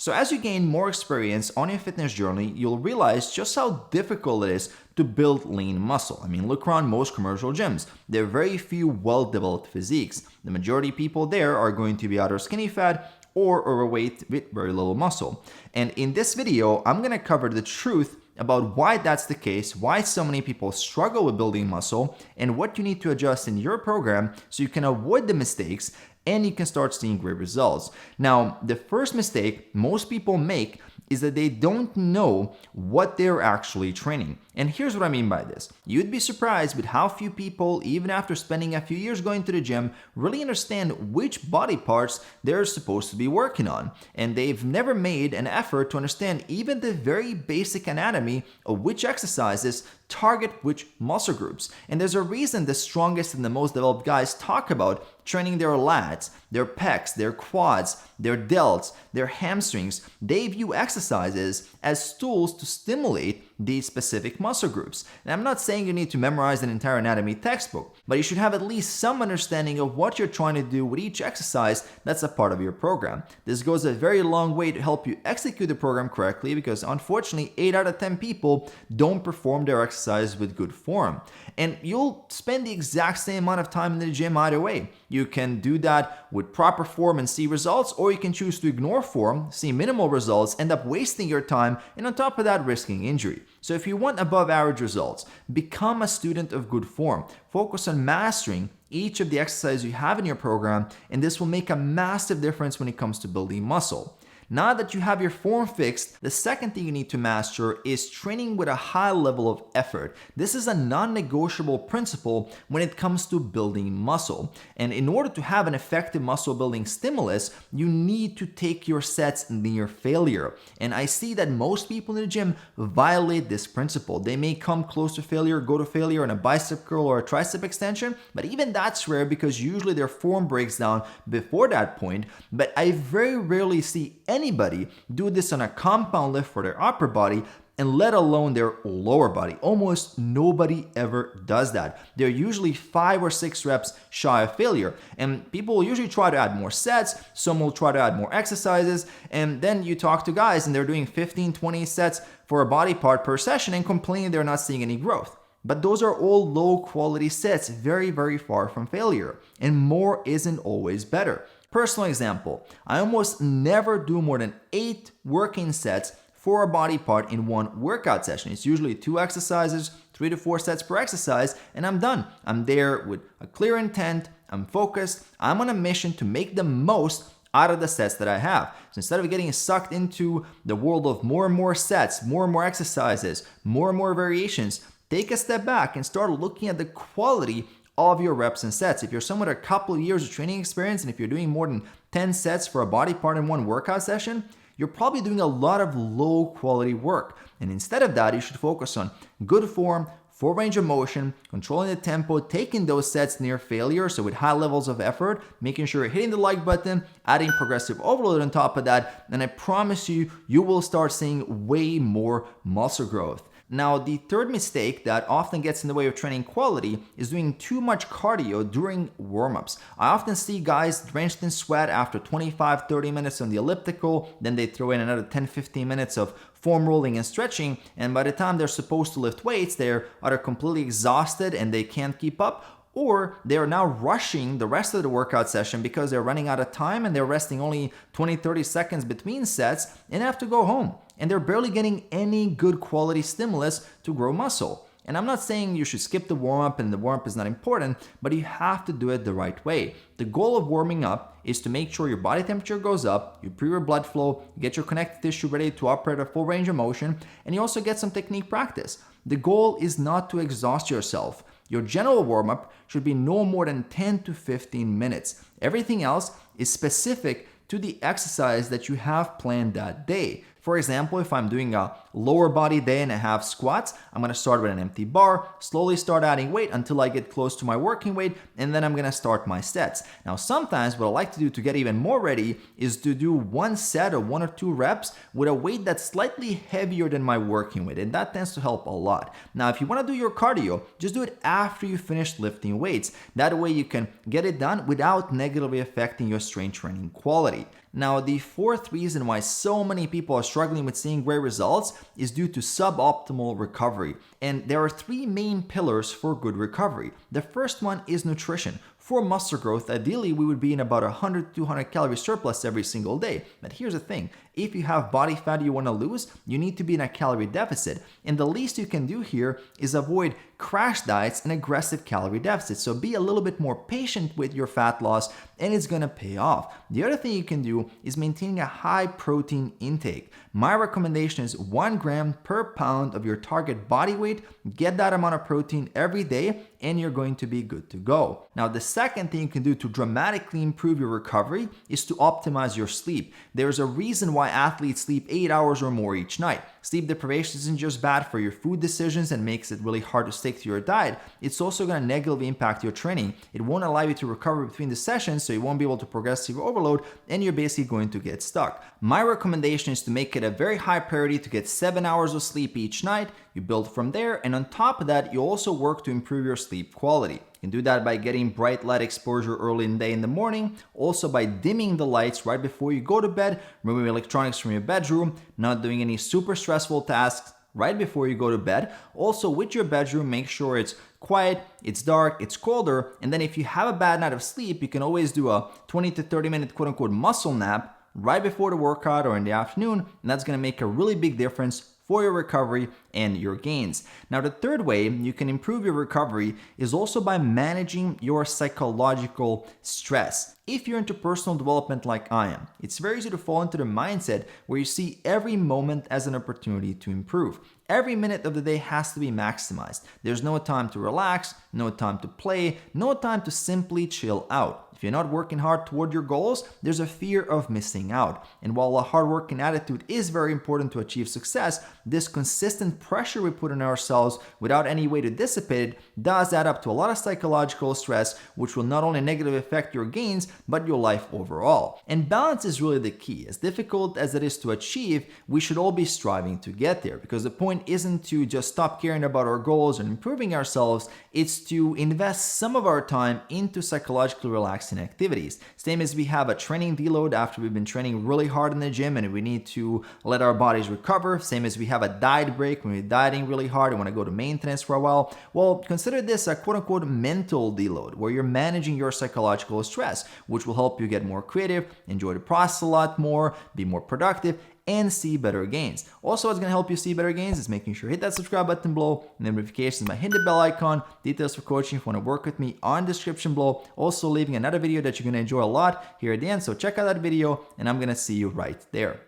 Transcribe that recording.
So as you gain more experience on your fitness journey, you'll realize just how difficult it is to build lean muscle. I mean, look around most commercial gyms. There are very few well-developed physiques. The majority of people there are going to be either skinny fat or overweight with very little muscle. And in this video, I'm going to cover the truth about why that's the case, why so many people struggle with building muscle, and what you need to adjust in your program so you can avoid the mistakes and you can start seeing great results. Now, the first mistake most people make is that they don't know what they're actually training. And here's what I mean by this. You'd be surprised with how few people, even after spending a few years going to the gym, really understand which body parts they're supposed to be working on. And they've never made an effort to understand even the very basic anatomy of which exercises target which muscle groups. And there's a reason the strongest and the most developed guys talk about training their lats, their pecs, their quads, their delts, their hamstrings. They view exercises as tools to stimulate these specific muscle groups. And I'm not saying you need to memorize an entire anatomy textbook, but you should have at least some understanding of what you're trying to do with each exercise that's a part of your program. This goes a very long way to help you execute the program correctly, because unfortunately 8 out of 10 people don't perform their exercise with good form. And you'll spend the exact same amount of time in the gym either way. You can do that with proper form and see results, or you can choose to ignore form, see minimal results, end up wasting your time, and on top of that, risking injury. So if you want above average results, become a student of good form. Focus on mastering each of the exercises you have in your program, and this will make a massive difference when it comes to building muscle. Now that you have your form fixed, the second thing you need to master is training with a high level of effort. This is a non-negotiable principle when it comes to building muscle. And in order to have an effective muscle building stimulus, you need to take your sets near failure. And I see that most people in the gym violate this principle. They may come close to failure, go to failure on a bicep curl or a tricep extension, but even that's rare because usually their form breaks down before that point. But I very rarely see anybody do this on a compound lift for their upper body, and let alone their lower body. Almost nobody ever does that. They're usually 5 or 6 reps shy of failure. And people will usually try to add more sets, some will try to add more exercises, and then you talk to guys and they're doing 15, 20 sets for a body part per session and complaining they're not seeing any growth. But those are all low quality sets, very, very far from failure. And more isn't always better. Personal example, I almost never do more than 8 working sets for a body part in one workout session. It's usually 2 exercises, 3 to 4 sets per exercise, and I'm done. I'm there with a clear intent, I'm focused, I'm on a mission to make the most out of the sets that I have. So instead of getting sucked into the world of more and more sets, more and more exercises, more and more variations, take a step back and start looking at the quality of your reps and sets. If you're someone with a couple of years of training experience, and if you're doing more than 10 sets for a body part in one workout session, you're probably doing a lot of low quality work. And instead of that, you should focus on good form, full range of motion, controlling the tempo, taking those sets near failure, so with high levels of effort, making sure you're hitting the like button, adding progressive overload on top of that, and I promise you, you will start seeing way more muscle growth. Now, the third mistake that often gets in the way of training quality is doing too much cardio during warm-ups. I often see guys drenched in sweat after 25-30 minutes on the elliptical, then they throw in another 10-15 minutes of foam rolling and stretching, and by the time they're supposed to lift weights, they're either completely exhausted and they can't keep up, or they are now rushing the rest of the workout session because they're running out of time and they're resting only 20-30 seconds between sets and have to go home. And they're barely getting any good quality stimulus to grow muscle. And I'm not saying you should skip the warm-up and the warm-up is not important, but you have to do it the right way. The goal of warming up is to make sure your body temperature goes up, you improve your blood flow, you get your connective tissue ready to operate at full range of motion, and you also get some technique practice. The goal is not to exhaust yourself. Your general warm-up should be no more than 10 to 15 minutes. Everything else is specific to the exercise that you have planned that day. For example, if I'm doing a lower body day and I have squats, I'm going to start with an empty bar, slowly start adding weight until I get close to my working weight, and then I'm going to start my sets. Now, sometimes what I like to do to get even more ready is to do one set of 1 or 2 reps with a weight that's slightly heavier than my working weight, and that tends to help a lot. Now, if you want to do your cardio, just do it after you finish lifting weights. That way you can get it done without negatively affecting your strength training quality. Now, the fourth reason why so many people are struggling with seeing great results is due to suboptimal recovery. And there are three main pillars for good recovery. The first one is nutrition. For muscle growth, ideally we would be in about 100 to 200 calorie surplus every single day. But here's the thing, if you have body fat you want to lose, you need to be in a calorie deficit. And the least you can do here is avoid crash diets and aggressive calorie deficits. So be a little bit more patient with your fat loss and it's going to pay off. The other thing you can do is maintaining a high protein intake. My recommendation is 1 gram per pound of your target body weight. Get that amount of protein every day and you're going to be good to go. Now, the second thing you can do to dramatically improve your recovery is to optimize your sleep. There's a reason why athletes sleep 8 hours or more each night. Sleep deprivation isn't just bad for your food decisions and makes it really hard to stick to your diet. It's also going to negatively impact your training. It won't allow you to recover between the sessions, so you won't be able to progressive overload and you're basically going to get stuck. My recommendation is to make it a very high priority to get 7 hours of sleep each night. You build from there, and on top of that, you also work to improve your sleep quality. You can do that by getting bright light exposure early in the day in the morning, also by dimming the lights right before you go to bed, removing electronics from your bedroom, not doing any super stressful tasks right before you go to bed. Also, with your bedroom, make sure it's quiet, it's dark, it's colder, and then if you have a bad night of sleep, you can always do a 20 to 30 minute quote-unquote muscle nap right before the workout or in the afternoon, and that's going to make a really big difference for your recovery and your gains. Now, the third way you can improve your recovery is also by managing your psychological stress. If you're into personal development like I am, it's very easy to fall into the mindset where you see every moment as an opportunity to improve. Every minute of the day has to be maximized. There's no time to relax, no time to play, no time to simply chill out. If you're not working hard toward your goals, there's a fear of missing out. And while a hard-working attitude is very important to achieve success, this consistent pressure we put on ourselves without any way to dissipate it does add up to a lot of psychological stress, which will not only negatively affect your gains, but your life overall. And balance is really the key. As difficult as it is to achieve, we should all be striving to get there, because the point isn't to just stop caring about our goals and improving ourselves, it's to invest some of our time into psychologically relaxing activities. Same as we have a training deload after we've been training really hard in the gym and we need to let our bodies recover. Same as we have a diet break when we're dieting really hard and want to go to maintenance for a while. Well, consider this a quote-unquote mental deload where you're managing your psychological stress, which will help you get more creative, enjoy the process a lot more, be more productive, and see better gains. Also, what's going to help you see better gains is making sure you hit that subscribe button below, and then notifications by hitting the bell icon. Details for coaching if you want to work with me on description below. Also leaving another video that you're going to enjoy a lot here at the end. So check out that video and I'm going to see you right there.